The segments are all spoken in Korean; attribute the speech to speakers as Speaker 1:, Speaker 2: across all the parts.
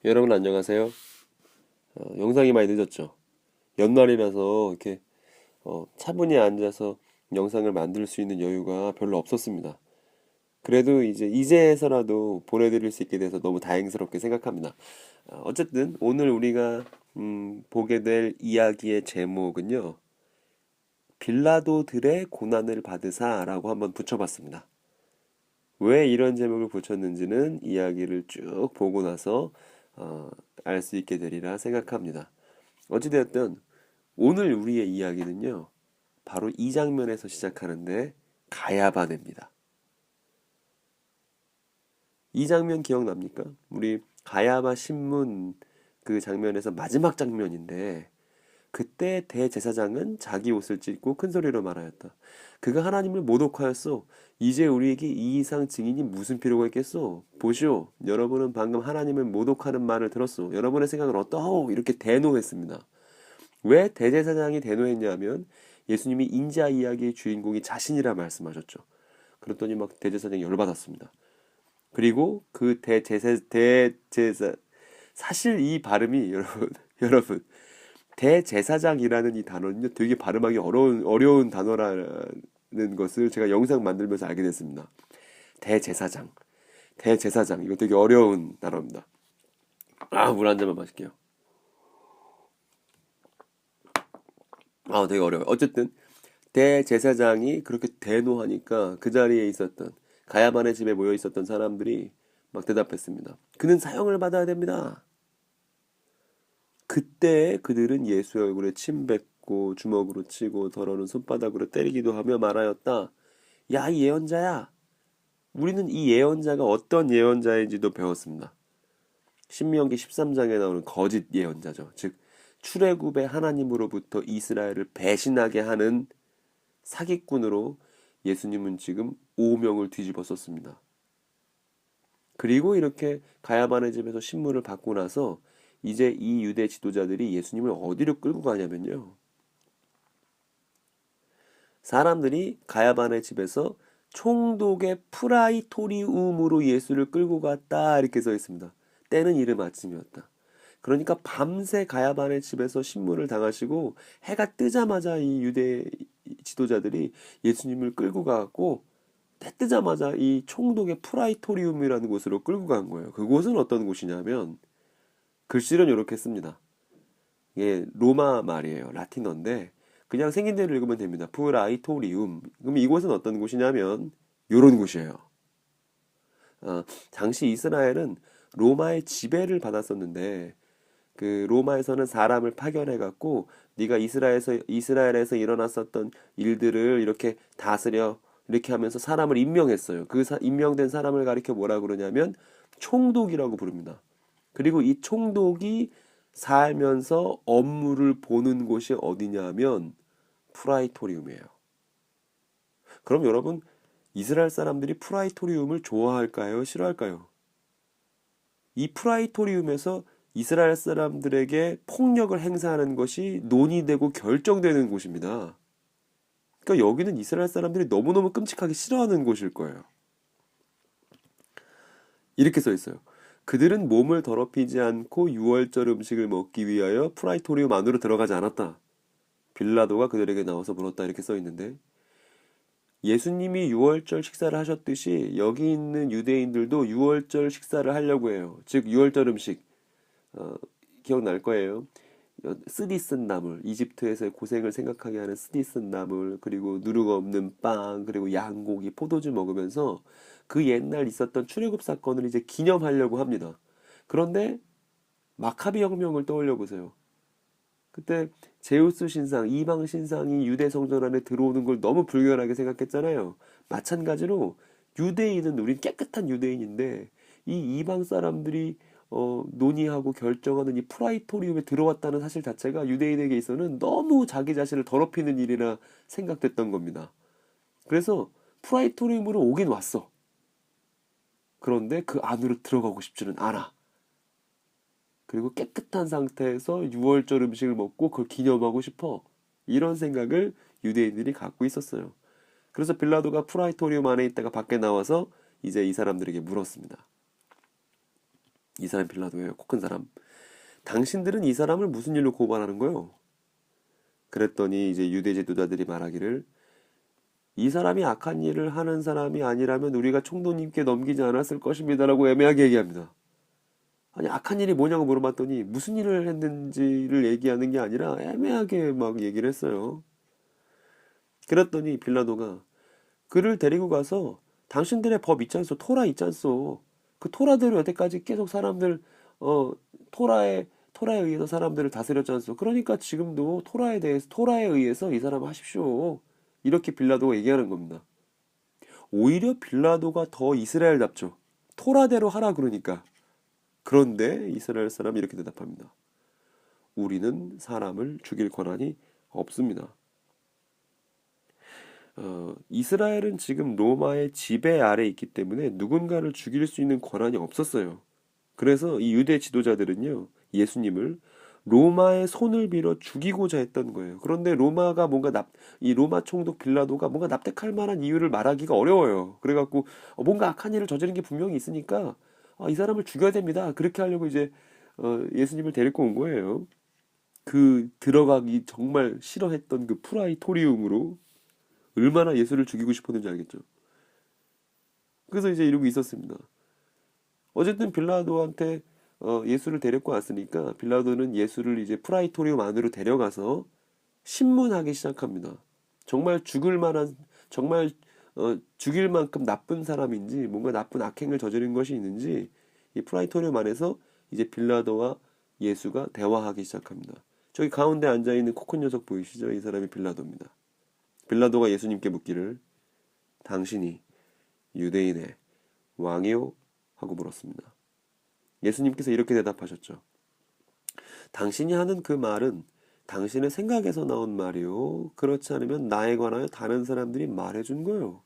Speaker 1: 여러분 안녕하세요. 영상이 많이 늦었죠. 연말이라서 이렇게 차분히 앉아서 영상을 만들 수 있는 여유가 별로 없었습니다. 그래도 이제서라도 보내드릴 수 있게 돼서 너무 다행스럽게 생각합니다. 어쨌든 오늘 우리가 보게 될 이야기의 제목은요. 빌라도들의 고난을 받으사라고 한번 붙여봤습니다. 왜 이런 제목을 붙였는지는 이야기를 쭉 보고 나서 알 수 있게 되리라 생각합니다. 어찌되었든 오늘 우리의 이야기는요, 바로 이 장면에서 시작하는데 가야바네입니다. 이 장면 기억납니까? 우리 가야바 신문 그 장면에서 마지막 장면인데 그때 대제사장은 자기 옷을 찢고 큰 소리로 말하였다. 그가 하나님을 모독하였소. 이제 우리에게 이 이상 증인이 무슨 필요가 있겠소? 보시오. 여러분은 방금 하나님을 모독하는 말을 들었소. 여러분의 생각은 어떠하오? 이렇게 대노했습니다. 왜 대제사장이 대노했냐면 예수님이 인자 이야기의 주인공이 자신이라 말씀하셨죠. 그랬더니 막 대제사장이 열받았습니다. 그리고 그 대제사 사실 이 발음이 여러분 대제사장이라는 이 단어는요 되게 발음하기 어려운 단어라는 것을 제가 영상 만들면서 알게 됐습니다. 대제사장 대제사장 이거 되게 어려운 단어입니다. 물 한 잔만 마실게요. 되게 어려워요. 어쨌든 대제사장이 그렇게 대노하니까 그 자리에 있었던 가야만의 집에 모여 있었던 사람들이 막 대답했습니다. 그는 사형을 받아야 됩니다. 그때 그들은 예수의 얼굴에 침 뱉고 주먹으로 치고 더러는 손바닥으로 때리기도 하며 말하였다. 야, 이 예언자야. 우리는 이 예언자가 어떤 예언자인지도 배웠습니다. 신명기 13장에 나오는 거짓 예언자죠. 즉 출애굽의 하나님으로부터 이스라엘을 배신하게 하는 사기꾼으로 예수님은 지금 오명을 뒤집어 썼습니다. 그리고 이렇게 가야반의 집에서 신문을 받고 나서 이제 이 유대 지도자들이 예수님을 어디로 끌고 가냐면요. 사람들이 가야반의 집에서 총독의 프라이토리움으로 예수를 끌고 갔다 이렇게 써 있습니다. 때는 이른 아침이었다. 그러니까 밤새 가야반의 집에서 신문을 당하시고 해가 뜨자마자 이 유대 지도자들이 예수님을 끌고 가고 해 뜨자마자 이 총독의 프라이토리움이라는 곳으로 끌고 간 거예요. 그곳은 어떤 곳이냐면 글씨는 이렇게 씁니다. 이게 로마 말이에요. 라틴어인데 그냥 생긴 대로 읽으면 됩니다. 프라이토리움. 그럼 이곳은 어떤 곳이냐면 요런 곳이에요. 당시 이스라엘은 로마의 지배를 받았었는데 그 로마에서는 사람을 파견해 갖고 네가 이스라엘에서 일어났었던 일들을 이렇게 다스려 이렇게 하면서 사람을 임명했어요. 임명된 사람을 가리켜 뭐라 그러냐면 총독이라고 부릅니다. 그리고 이 총독이 살면서 업무를 보는 곳이 어디냐면 프라이토리움이에요. 그럼 여러분 이스라엘 사람들이 프라이토리움을 좋아할까요? 싫어할까요? 이 프라이토리움에서 이스라엘 사람들에게 폭력을 행사하는 것이 논의되고 결정되는 곳입니다. 그러니까 여기는 이스라엘 사람들이 너무너무 끔찍하게 싫어하는 곳일 거예요. 이렇게 써 있어요. 그들은 몸을 더럽히지 않고 유월절 음식을 먹기 위하여 프라이토리움 안으로 들어가지 않았다. 빌라도가 그들에게 나와서 물었다 이렇게 써 있는데 예수님이 유월절 식사를 하셨듯이 여기 있는 유대인들도 유월절 식사를 하려고 해요. 즉 유월절 음식 기억날 거예요. 쓰디쓴 나물, 이집트에서의 고생을 생각하게 하는 쓰디쓴 나물, 그리고 누룩 없는 빵, 그리고 양고기, 포도주 먹으면서 그 옛날 있었던 출애굽 사건을 이제 기념하려고 합니다. 그런데 마카비 혁명을 떠올려 보세요. 그때 제우스 신상, 이방 신상이 유대 성전 안에 들어오는 걸 너무 불결하게 생각했잖아요. 마찬가지로 유대인은 우린 깨끗한 유대인인데 이 이방 사람들이 논의하고 결정하는 이 프라이토리움에 들어왔다는 사실 자체가 유대인에게 있어서는 너무 자기 자신을 더럽히는 일이라 생각됐던 겁니다. 그래서 프라이토리움으로 오긴 왔어. 그런데 그 안으로 들어가고 싶지는 않아. 그리고 깨끗한 상태에서 유월절 음식을 먹고 그걸 기념하고 싶어. 이런 생각을 유대인들이 갖고 있었어요. 그래서 빌라도가 프라이토리움 안에 있다가 밖에 나와서 이제 이 사람들에게 물었습니다. 이 사람 빌라도예요. 코 큰 사람. 당신들은 이 사람을 무슨 일로 고발하는 거요? 그랬더니 이제 유대 지도자들이 말하기를 이 사람이 악한 일을 하는 사람이 아니라면 우리가 총독님께 넘기지 않았을 것입니다라고 애매하게 얘기합니다. 아니 악한 일이 뭐냐고 물어봤더니 무슨 일을 했는지를 얘기하는 게 아니라 애매하게 막 얘기를 했어요. 그랬더니 빌라도가 그를 데리고 가서 당신들의 법 있지 않소? 토라 있지 않소? 그 토라대로 여태까지 계속 사람들 어 토라에 의해서 사람들을 다스렸지 않소? 그러니까 지금도 토라에 의해서 이 사람 하십시오. 이렇게 빌라도가 얘기하는 겁니다. 오히려 빌라도가 더 이스라엘답죠. 토라대로 하라 그러니까. 그런데 이스라엘 사람이 이렇게 대답합니다. 우리는 사람을 죽일 권한이 없습니다. 이스라엘은 지금 로마의 지배 아래 있기 때문에 누군가를 죽일 수 있는 권한이 없었어요. 그래서 이 유대 지도자들은요, 예수님을 로마의 손을 빌어 죽이고자 했던 거예요. 그런데 이 로마 총독 빌라도가 뭔가 납득할 만한 이유를 말하기가 어려워요. 그래갖고 뭔가 악한 일을 저지른 게 분명히 있으니까 이 사람을 죽여야 됩니다. 그렇게 하려고 이제 예수님을 데리고 온 거예요. 그 들어가기 정말 싫어했던 그 프라이토리움으로 얼마나 예수를 죽이고 싶었는지 알겠죠. 그래서 이제 이러고 있었습니다. 어쨌든 빌라도한테 예수를 데리고 왔으니까 빌라도는 예수를 이제 프라이토리움 안으로 데려가서 신문하기 시작합니다. 정말 죽일 만큼 나쁜 사람인지 뭔가 나쁜 악행을 저지른 것이 있는지 이 프라이토리움 안에서 이제 빌라도와 예수가 대화하기 시작합니다. 저기 가운데 앉아있는 코큰 녀석 보이시죠? 이 사람이 빌라도입니다. 빌라도가 예수님께 묻기를 당신이 유대인의 왕이요? 하고 물었습니다. 예수님께서 이렇게 대답하셨죠. 당신이 하는 그 말은 당신의 생각에서 나온 말이요. 그렇지 않으면 나에 관하여 다른 사람들이 말해준 거요.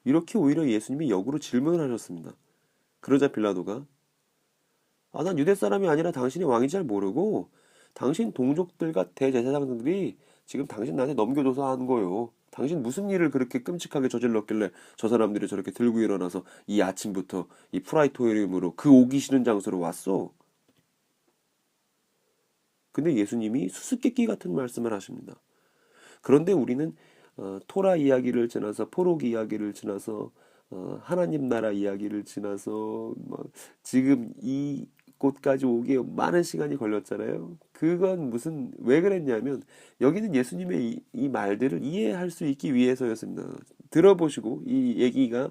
Speaker 1: 이렇게 오히려 예수님이 역으로 질문을 하셨습니다. 그러자 빌라도가 난 유대 사람이 아니라 당신이 왕인지 잘 모르고 당신 동족들과 대제사장들이 지금 당신 나한테 넘겨줘서 하는 거요. 당신 무슨 일을 그렇게 끔찍하게 저질렀길래 저 사람들이 저렇게 들고 일어나서 이 아침부터 이 프라이토리움으로 그 오기 싫은 장소로 왔어? 근데 예수님이 수수께끼 같은 말씀을 하십니다. 그런데 우리는 토라 이야기를 지나서 포로기 이야기를 지나서 하나님 나라 이야기를 지나서 지금 이곳까지 오기에 많은 시간이 걸렸잖아요. 그건 왜 그랬냐면 여기는 예수님의 이 말들을 이해할 수 있기 위해서였습니다. 들어보시고 이 얘기가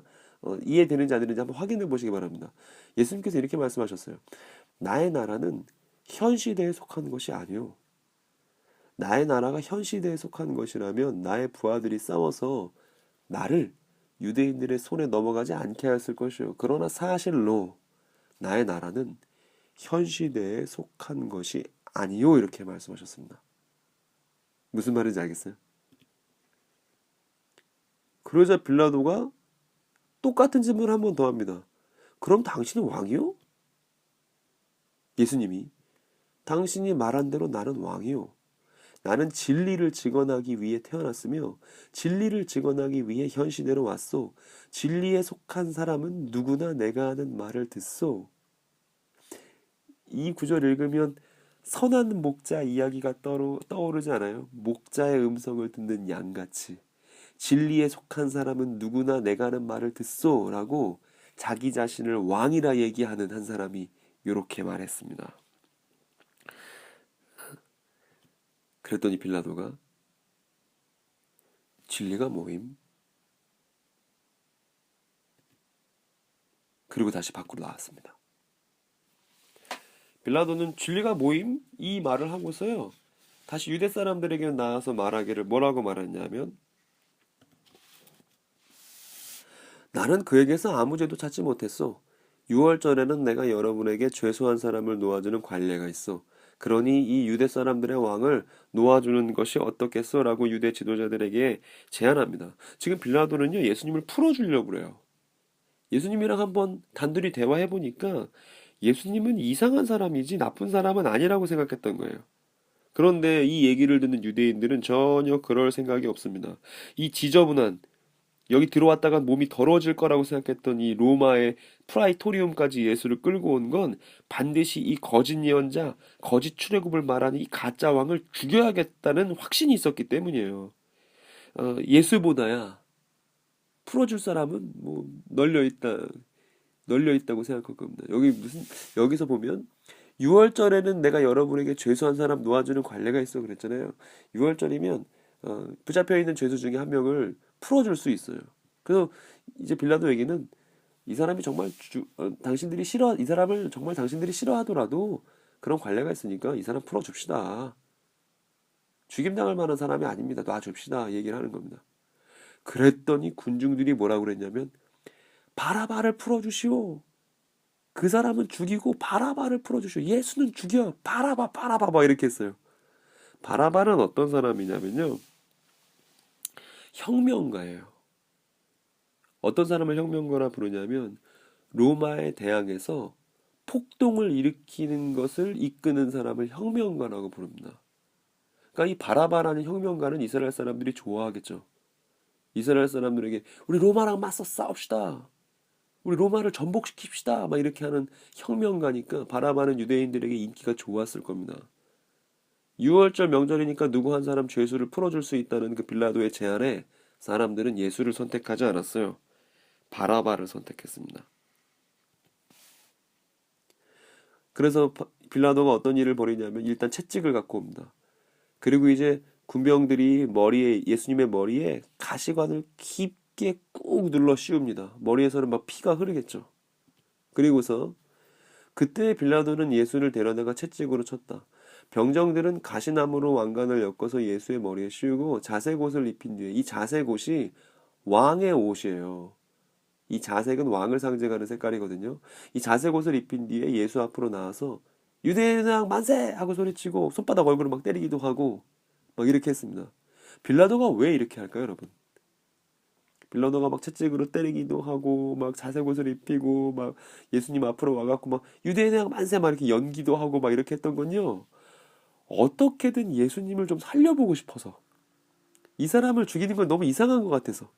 Speaker 1: 이해되는지 안 되는지 한번 확인해 보시기 바랍니다. 예수님께서 이렇게 말씀하셨어요. 나의 나라는 현 시대에 속한 것이 아니요. 나의 나라가 현 시대에 속한 것이라면 나의 부하들이 싸워서 나를 유대인들의 손에 넘어가지 않게 하였을 것이요. 그러나 사실로 나의 나라는 현 시대에 속한 것이 아니요. 이렇게 말씀하셨습니다. 무슨 말인지 알겠어요? 그러자 빌라도가 똑같은 질문을 한 번 더 합니다. 그럼 당신은 왕이요? 예수님이 당신이 말한 대로 나는 왕이요. 나는 진리를 증언하기 위해 태어났으며 진리를 증언하기 위해 현 시대로 왔소. 진리에 속한 사람은 누구나 내가 하는 말을 듣소. 이 구절 읽으면 선한 목자 이야기가 떠오르지 않아요? 목자의 음성을 듣는 양같이 진리에 속한 사람은 누구나 내가 하는 말을 듣소 라고 자기 자신을 왕이라 얘기하는 한 사람이 이렇게 말했습니다. 그랬더니 빌라도가 진리가 뭐임? 그리고 다시 밖으로 나왔습니다. 빌라도는 진리가 뭐임? 이 말을 하고서요. 다시 유대 사람들에게 나와서 말하기를 뭐라고 말했냐면 나는 그에게서 아무 죄도 찾지 못했어. 6월 전에는 내가 여러분에게 죄수한 사람을 놓아주는 관례가 있어. 그러니 이 유대 사람들의 왕을 놓아주는 것이 어떻겠어? 라고 유대 지도자들에게 제안합니다. 지금 빌라도는요, 예수님을 풀어주려고 그래요. 예수님이랑 한번 단둘이 대화해보니까 예수님은 이상한 사람이지 나쁜 사람은 아니라고 생각했던 거예요. 그런데 이 얘기를 듣는 유대인들은 전혀 그럴 생각이 없습니다. 이 지저분한 여기 들어왔다가 몸이 더러워질 거라고 생각했던 이 로마의 프라이토리움까지 예수를 끌고 온 건 반드시 이 거짓 예언자, 거짓 출애굽을 말하는 이 가짜 왕을 죽여야겠다는 확신이 있었기 때문이에요. 예수보다야 풀어줄 사람은 뭐 널려 있다고 생각할 겁니다. 여기서 보면 6월절에는 내가 여러분에게 죄수한 사람 놓아주는 관례가 있어 그랬잖아요. 6월절이면 붙잡혀 있는 죄수 중에 한 명을 풀어줄 수 있어요. 그래서 이제 빌라도에게는 이 사람이 정말 이 사람을 정말 당신들이 싫어하더라도 그런 관례가 있으니까 이 사람 풀어줍시다. 죽임당할 만한 사람이 아닙니다. 놔줍시다. 얘기를 하는 겁니다. 그랬더니 군중들이 뭐라고 그랬냐면 바라바를 풀어주시오. 그 사람은 죽이고 바라바를 풀어주시오. 예수는 죽여. 바라바 막 이렇게 했어요. 바라바는 어떤 사람이냐면요. 혁명가예요. 어떤 사람을 혁명가라 부르냐면 로마에 대항해서 폭동을 일으키는 것을 이끄는 사람을 혁명가라고 부릅니다. 그러니까 이 바라바라는 혁명가는 이스라엘 사람들이 좋아하겠죠. 이스라엘 사람들에게 우리 로마랑 맞서 싸웁시다. 우리 로마를 전복시킵시다. 막 이렇게 하는 혁명가니까 바라바는 유대인들에게 인기가 좋았을 겁니다. 6월절 명절이니까 누구 한 사람 죄수를 풀어줄 수 있다는 그 빌라도의 제안에 사람들은 예수를 선택하지 않았어요. 바라바를 선택했습니다. 그래서 빌라도가 어떤 일을 벌이냐면 일단 채찍을 갖고 옵니다. 그리고 이제 군병들이 예수님의 머리에 가시관을 깊게 꾹 눌러 씌웁니다. 머리에서는 막 피가 흐르겠죠. 그리고서 그때 빌라도는 예수를 데려다가 채찍으로 쳤다. 병정들은 가시나무로 왕관을 엮어서 예수의 머리에 씌우고 자색 옷을 입힌 뒤에 이 자색 옷이 왕의 옷이에요. 이 자색은 왕을 상징하는 색깔이거든요. 이 자색 옷을 입힌 뒤에 예수 앞으로 나와서 유대인왕 만세! 하고 소리치고 손바닥 얼굴을 막 때리기도 하고 막 이렇게 했습니다. 빌라도가 왜 이렇게 할까요, 여러분? 빌라도가 막 채찍으로 때리기도 하고 막 자색 옷을 입히고 막 예수님 앞으로 와갖고 막 유대인왕 만세 막 이렇게 연기도 하고 막 이렇게 했던 건요. 어떻게든 예수님을 좀 살려보고 싶어서 이 사람을 죽이는 건 너무 이상한 것 같아서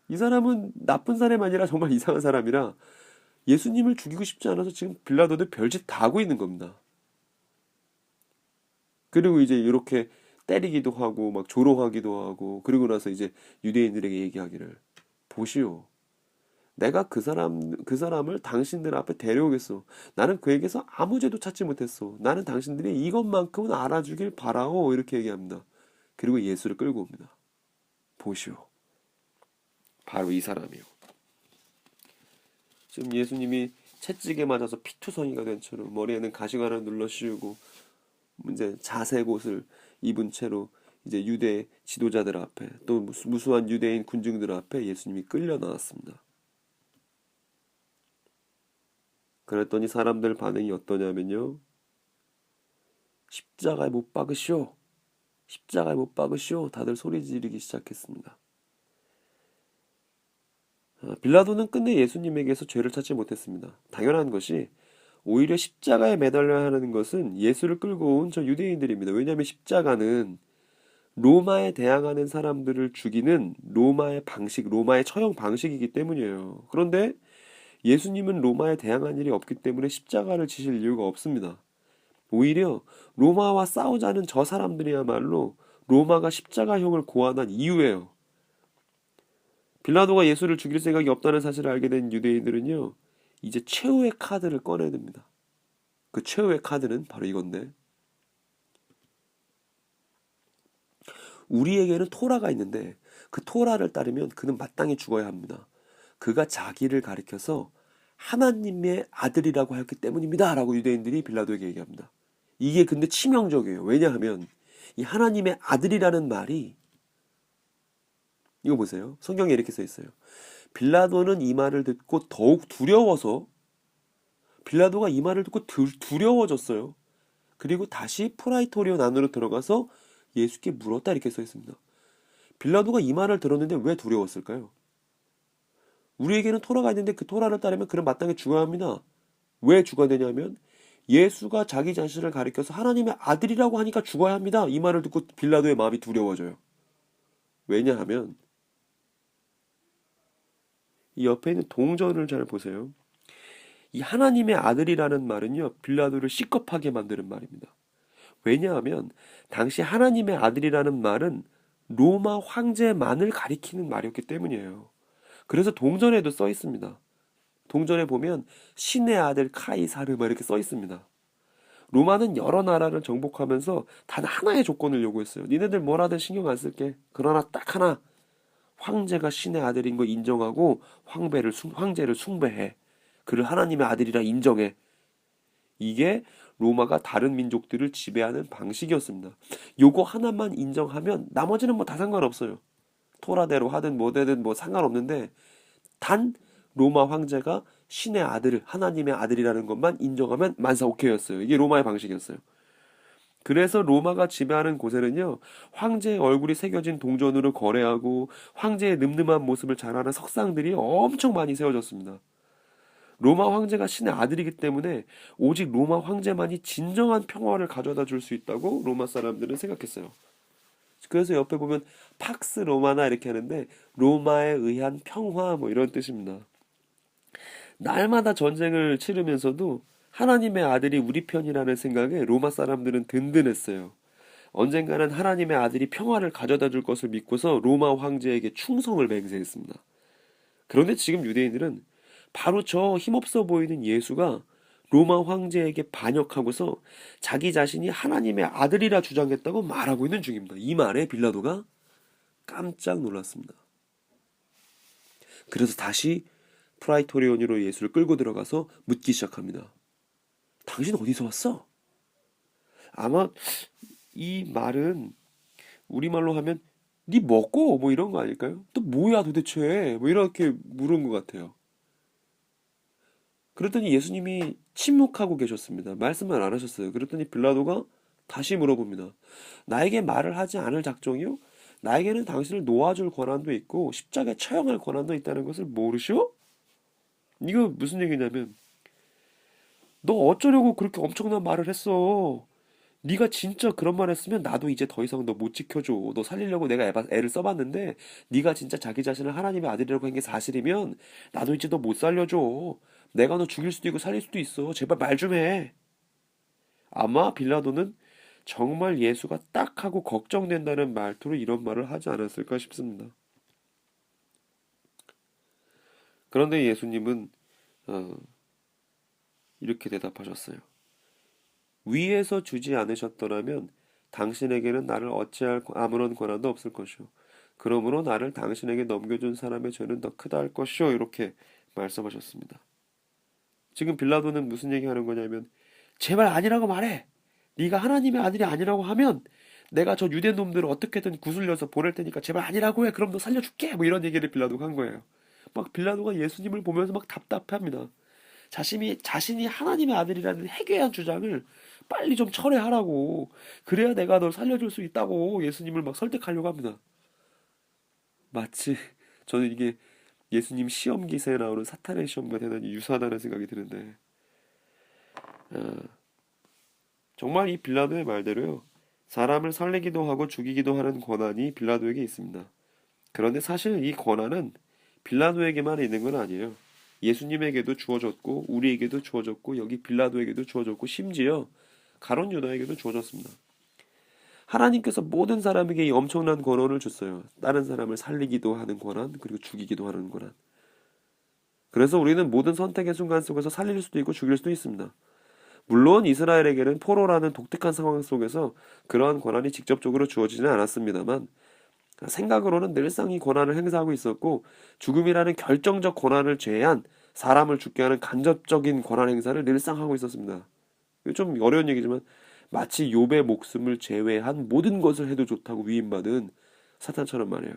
Speaker 1: 이 사람은 나쁜 사람이 아니라 정말 이상한 사람이라 예수님을 죽이고 싶지 않아서 지금 빌라도도 별짓 다 하고 있는 겁니다. 그리고 이제 이렇게 때리기도 하고 막 조롱하기도 하고 그리고 나서 이제 유대인들에게 얘기하기를 보시오. 내가 그 사람을 당신들 앞에 데려오겠소. 나는 그에게서 아무 죄도 찾지 못했소. 나는 당신들이 이것만큼은 알아주길 바라오. 이렇게 얘기합니다. 그리고 예수를 끌고 옵니다. 보시오. 바로 이 사람이요. 지금 예수님이 채찍에 맞아서 피투성이가 된 채로 머리에는 가시관을 눌러 씌우고 이제 자색 옷을 입은 채로 이제 유대 지도자들 앞에 또 무수한 유대인 군중들 앞에 예수님이 끌려 나왔습니다. 그랬더니 사람들 반응이 어떠냐면요. 십자가에 못 박으시오. 십자가에 못 박으시오. 다들 소리 지르기 시작했습니다. 빌라도는 끝내 예수님에게서 죄를 찾지 못했습니다. 당연한 것이 오히려 십자가에 매달려야 하는 것은 예수를 끌고 온 저 유대인들입니다. 왜냐하면 십자가는 로마에 대항하는 사람들을 죽이는 로마의 방식, 로마의 처형 방식이기 때문이에요. 그런데 예수님은 로마에 대항한 일이 없기 때문에 십자가를 지실 이유가 없습니다. 오히려 로마와 싸우자는 저 사람들이야말로 로마가 십자가형을 고안한 이유예요. 빌라도가 예수를 죽일 생각이 없다는 사실을 알게 된 유대인들은요, 이제 최후의 카드를 꺼내듭니다. 그 최후의 카드는 바로 이건데, 우리에게는 토라가 있는데 그 토라를 따르면 그는 마땅히 죽어야 합니다. 그가 자기를 가리켜서 하나님의 아들이라고 했기 때문입니다. 라고 유대인들이 빌라도에게 얘기합니다. 이게 근데 치명적이에요. 왜냐하면 이 하나님의 아들이라는 말이 이거 보세요. 성경에 이렇게 써 있어요. 빌라도는 이 말을 듣고 더욱 두려워서 빌라도가 이 말을 듣고 두려워졌어요. 그리고 다시 프라이토리온 안으로 들어가서 예수께 물었다 이렇게 써 있습니다. 빌라도가 이 말을 들었는데 왜 두려웠을까요? 우리에게는 토라가 있는데 그 토라를 따르면 그는 마땅히 죽어야 합니다. 왜 죽어야 되냐면 예수가 자기 자신을 가리켜서 하나님의 아들이라고 하니까 죽어야 합니다. 이 말을 듣고 빌라도의 마음이 두려워져요. 왜냐하면 이 옆에 있는 동전을 잘 보세요. 이 하나님의 아들이라는 말은요, 빌라도를 시겁하게 만드는 말입니다. 왜냐하면 당시 하나님의 아들이라는 말은 로마 황제만을 가리키는 말이었기 때문이에요. 그래서 동전에도 써 있습니다. 동전에 보면 신의 아들 카이사르 막 이렇게 써 있습니다. 로마는 여러 나라를 정복하면서 단 하나의 조건을 요구했어요. 니네들 뭐라든 신경 안 쓸게. 그러나 딱 하나, 황제가 신의 아들인 거 인정하고 황제를 숭배해. 그를 하나님의 아들이라 인정해. 이게 로마가 다른 민족들을 지배하는 방식이었습니다. 요거 하나만 인정하면 나머지는 뭐 다 상관없어요. 토라대로 하든 뭐 되든 뭐 상관없는데 단 로마 황제가 신의 아들을 하나님의 아들이라는 것만 인정하면 만사 오케이였어요. 이게 로마의 방식이었어요. 그래서 로마가 지배하는 곳에는요, 황제의 얼굴이 새겨진 동전으로 거래하고 황제의 늠름한 모습을 자랑하는 석상들이 엄청 많이 세워졌습니다. 로마 황제가 신의 아들이기 때문에 오직 로마 황제만이 진정한 평화를 가져다 줄 수 있다고 로마 사람들은 생각했어요. 그래서 옆에 보면 팍스 로마나 이렇게 하는데 로마에 의한 평화 뭐 이런 뜻입니다. 날마다 전쟁을 치르면서도 하나님의 아들이 우리 편이라는 생각에 로마 사람들은 든든했어요. 언젠가는 하나님의 아들이 평화를 가져다 줄 것을 믿고서 로마 황제에게 충성을 맹세했습니다. 그런데 지금 유대인들은 바로 저 힘없어 보이는 예수가 로마 황제에게 반역하고서 자기 자신이 하나님의 아들이라 주장했다고 말하고 있는 중입니다. 이 말에 빌라도가 깜짝 놀랐습니다. 그래서 다시 프라이토리온으로 예수를 끌고 들어가서 묻기 시작합니다. 당신 어디서 왔어? 아마 이 말은 우리말로 하면 네 먹고 뭐 이런 거 아닐까요? 또 뭐야 도대체 뭐 이렇게 물은 것 같아요. 그랬더니 예수님이 침묵하고 계셨습니다. 말씀을 안 하셨어요. 그랬더니 빌라도가 다시 물어봅니다. 나에게 말을 하지 않을 작정이요? 나에게는 당신을 놓아줄 권한도 있고 십자가에 처형할 권한도 있다는 것을 모르시오? 이거 무슨 얘기냐면 너 어쩌려고 그렇게 엄청난 말을 했어? 네가 진짜 그런 말 했으면 나도 이제 더 이상 너 못 지켜줘. 너 살리려고 내가 애를 써봤는데 네가 진짜 자기 자신을 하나님의 아들이라고 한 게 사실이면 나도 이제 너 못 살려줘. 내가 너 죽일 수도 있고 살릴 수도 있어. 제발 말 좀 해. 아마 빌라도는 정말 예수가 딱 하고 걱정된다는 말투로 이런 말을 하지 않았을까 싶습니다. 그런데 예수님은 어, 이렇게 대답하셨어요. 위에서 주지 않으셨더라면 당신에게는 나를 어찌할 아무런 권한도 없을 것이오. 그러므로 나를 당신에게 넘겨준 사람의 죄는 더 크다 할 것이오. 이렇게 말씀하셨습니다. 지금 빌라도는 무슨 얘기하는 거냐면 제발 아니라고 말해. 네가 하나님의 아들이 아니라고 하면 내가 저 유대 놈들을 어떻게든 구슬려서 보낼 테니까 제발 아니라고 해. 그럼 너 살려줄게. 뭐 이런 얘기를 빌라도가 한 거예요. 막 빌라도가 예수님을 보면서 막 답답해합니다. 자신이 하나님의 아들이라는 해괴한 주장을 빨리 좀 철회하라고. 그래야 내가 널 살려줄 수 있다고 예수님을 막 설득하려고 합니다. 마치 저는 이게 예수님 시험 기세에 나오는 사탄의 시험과 대단히 유사하다는 생각이 드는데 아, 정말 이 빌라도의 말대로요. 사람을 살리기도 하고 죽이기도 하는 권한이 빌라도에게 있습니다. 그런데 사실 이 권한은 빌라도에게만 있는 건 아니에요. 예수님에게도 주어졌고 우리에게도 주어졌고 여기 빌라도에게도 주어졌고 심지어 가룟 유다에게도 주어졌습니다. 하나님께서 모든 사람에게 이 엄청난 권한을 줬어요. 다른 사람을 살리기도 하는 권한 그리고 죽이기도 하는 권한. 그래서 우리는 모든 선택의 순간 속에서 살릴 수도 있고 죽일 수도 있습니다. 물론 이스라엘에게는 포로라는 독특한 상황 속에서 그러한 권한이 직접적으로 주어지지는 않았습니다만 생각으로는 늘상 이 권한을 행사하고 있었고 죽음이라는 결정적 권한을 제외한 사람을 죽게 하는 간접적인 권한 행사를 늘상 하고 있었습니다. 좀 어려운 얘기지만 마치 욥의 목숨을 제외한 모든 것을 해도 좋다고 위임받은 사탄처럼 말이에요.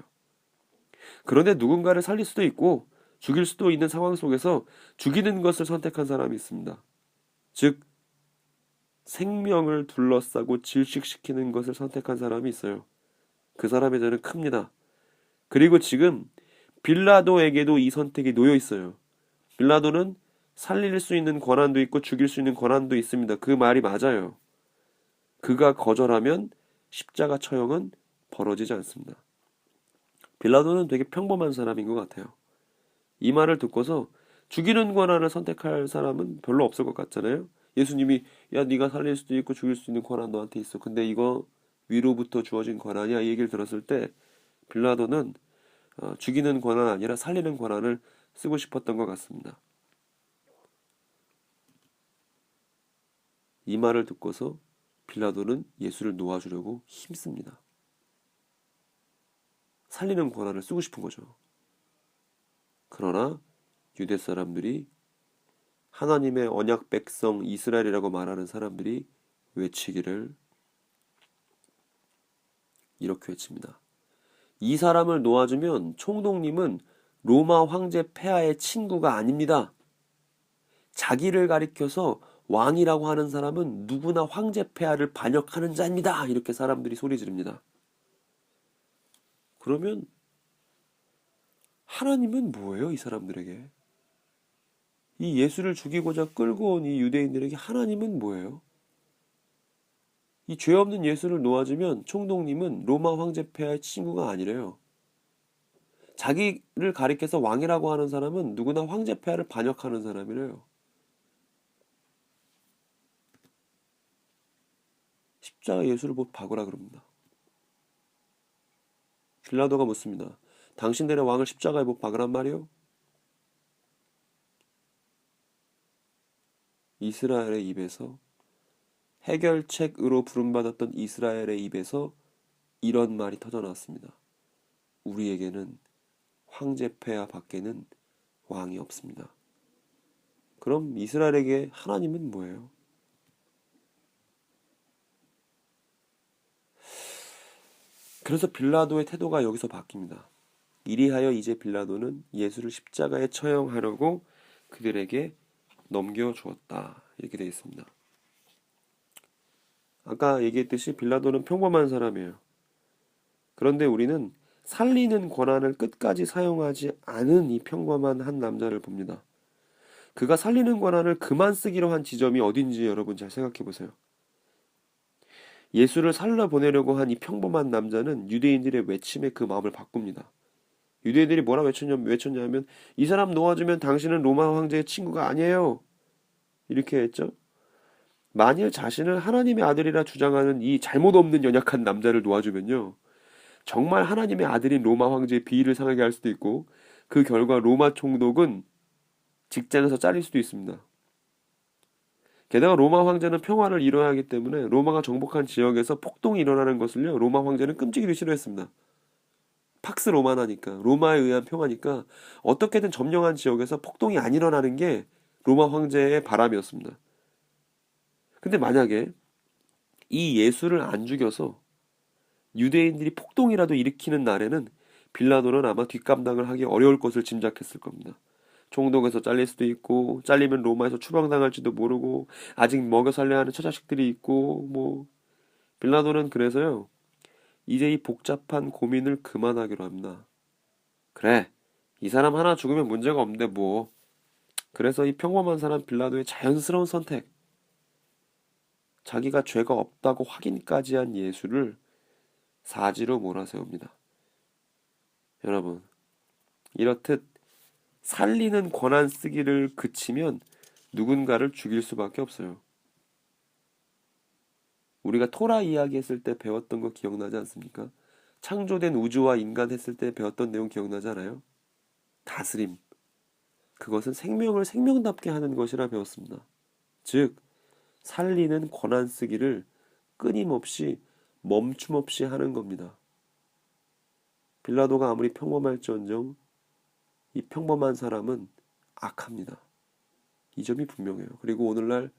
Speaker 1: 그런데 누군가를 살릴 수도 있고 죽일 수도 있는 상황 속에서 죽이는 것을 선택한 사람이 있습니다. 즉 생명을 둘러싸고 질식시키는 것을 선택한 사람이 있어요. 그 사람의 죄는 큽니다. 그리고 지금 빌라도에게도 이 선택이 놓여 있어요. 빌라도는 살릴 수 있는 권한도 있고 죽일 수 있는 권한도 있습니다. 그 말이 맞아요. 그가 거절하면 십자가 처형은 벌어지지 않습니다. 빌라도는 되게 평범한 사람인 것 같아요. 이 말을 듣고서 죽이는 권한을 선택할 사람은 별로 없을 것 같잖아요. 예수님이 야 네가 살릴 수도 있고 죽일 수 있는 권한 너한테 있어. 근데 이거 위로부터 주어진 권한이야. 이 얘기를 들었을 때 빌라도는 죽이는 권한 아니라 살리는 권한을 쓰고 싶었던 것 같습니다. 이 말을 듣고서 빌라도는 예수를 놓아주려고 힘씁니다. 살리는 권한을 쓰고 싶은 거죠. 그러나 유대 사람들이 하나님의 언약 백성 이스라엘이라고 말하는 사람들이 외치기를 이렇게 외칩니다. 이 사람을 놓아주면 총독님은 로마 황제 폐하의 친구가 아닙니다. 자기를 가리켜서 왕이라고 하는 사람은 누구나 황제 폐하를 반역하는 자입니다. 이렇게 사람들이 소리 지릅니다. 그러면 하나님은 뭐예요, 이 사람들에게? 이 예수를 죽이고자 끌고 온 이 유대인들에게 하나님은 뭐예요? 이 죄 없는 예수를 놓아주면 총독님은 로마 황제 폐하의 친구가 아니래요. 자기를 가리켜서 왕이라고 하는 사람은 누구나 황제 폐하를 반역하는 사람이래요. 십자가 예수를 못 박으라 그럽니다. 빌라도가 묻습니다. 당신들의 왕을 십자가에 못 박으란 말이요? 이스라엘의 입에서 해결책으로 부름받았던 이스라엘의 입에서 이런 말이 터져나왔습니다. 우리에게는 황제 폐하 밖에는 왕이 없습니다. 그럼 이스라엘에게 하나님은 뭐예요? 그래서 빌라도의 태도가 여기서 바뀝니다. 이리하여 이제 빌라도는 예수를 십자가에 처형하려고 그들에게 넘겨주었다. 이렇게 되어 있습니다. 아까 얘기했듯이 빌라도는 평범한 사람이에요. 그런데 우리는 살리는 권한을 끝까지 사용하지 않은 이 평범한 한 남자를 봅니다. 그가 살리는 권한을 그만 쓰기로 한 지점이 어딘지 여러분 잘 생각해 보세요. 예수를 살려보내려고 한 이 평범한 남자는 유대인들의 외침에 그 마음을 바꿉니다. 유대인들이 뭐라 외쳤냐면 이 사람 놓아주면 당신은 로마 황제의 친구가 아니에요. 이렇게 했죠. 만일 자신을 하나님의 아들이라 주장하는 이 잘못 없는 연약한 남자를 놓아주면요. 정말 하나님의 아들인 로마 황제의 비위를 상하게 할 수도 있고 그 결과 로마 총독은 직장에서 잘릴 수도 있습니다. 게다가 로마 황제는 평화를 이뤄야 하기 때문에 로마가 정복한 지역에서 폭동이 일어나는 것을요. 로마 황제는 끔찍이도 싫어했습니다. 팍스 로마나니까 로마에 의한 평화니까 어떻게든 점령한 지역에서 폭동이 안 일어나는 게 로마 황제의 바람이었습니다. 근데 만약에 이 예수를 안 죽여서 유대인들이 폭동이라도 일으키는 날에는 빌라도는 아마 뒷감당을 하기 어려울 것을 짐작했을 겁니다. 총독에서 잘릴 수도 있고 잘리면 로마에서 추방당할지도 모르고 아직 먹여 살려야 하는 처자식들이 있고 뭐 빌라도는 그래서요. 이제 이 복잡한 고민을 그만하기로 합니다. 그래, 이 사람 하나 죽으면 문제가 없는데 뭐. 그래서 이 평범한 사람 빌라도의 자연스러운 선택, 자기가 죄가 없다고 확인까지 한 예수를 사지로 몰아세웁니다. 여러분, 이렇듯 살리는 권한 쓰기를 그치면 누군가를 죽일 수밖에 없어요. 우리가 토라 이야기 했을 때 배웠던 거 기억나지 않습니까? 창조된 우주와 인간 했을 때 배웠던 내용 기억나지 않아요? 다스림. 그것은 생명을 생명답게 하는 것이라 배웠습니다. 즉, 살리는 권한 쓰기를 끊임없이 멈춤 없이 하는 겁니다. 빌라도가 아무리 평범할지언정 이 평범한 사람은 악합니다. 이 점이 분명해요. 그리고 오늘날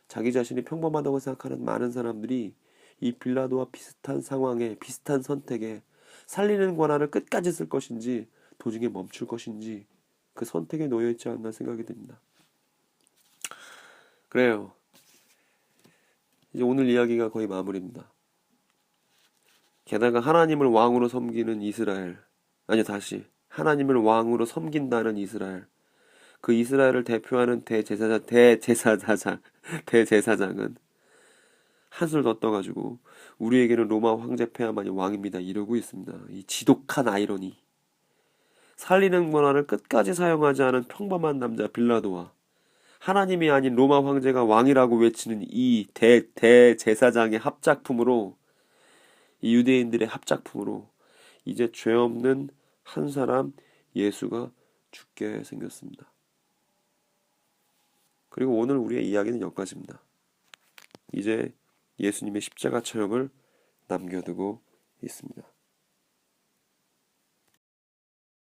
Speaker 1: 자기 자신이 평범하다고 생각하는 많은 사람들이 이 빌라도와 비슷한 상황에 비슷한 선택에 살리는 권한을 끝까지 쓸 것인지 도중에 멈출 것인지 그 선택에 놓여 있지 않나 생각이 듭니다. 그래요. 이제 오늘 이야기가 거의 마무리입니다. 게다가 하나님을 왕으로 섬기는 이스라엘, 아니 다시 하나님을 왕으로 섬긴다는 이스라엘, 그 이스라엘을 대표하는 대제사장은 한술 더 떠가지고 우리에게는 로마 황제 폐하만이 왕입니다 이러고 있습니다. 이 지독한 아이러니. 살리는 권한을 끝까지 사용하지 않은 평범한 남자 빌라도와 하나님이 아닌 로마 황제가 왕이라고 외치는 이 대제사장의 합작품으로, 이 유대인들의 합작품으로 이제 죄 없는 한 사람 예수가 죽게 생겼습니다. 그리고 오늘 우리의 이야기는 여기까지입니다. 이제 예수님의 십자가 체험을 남겨두고 있습니다.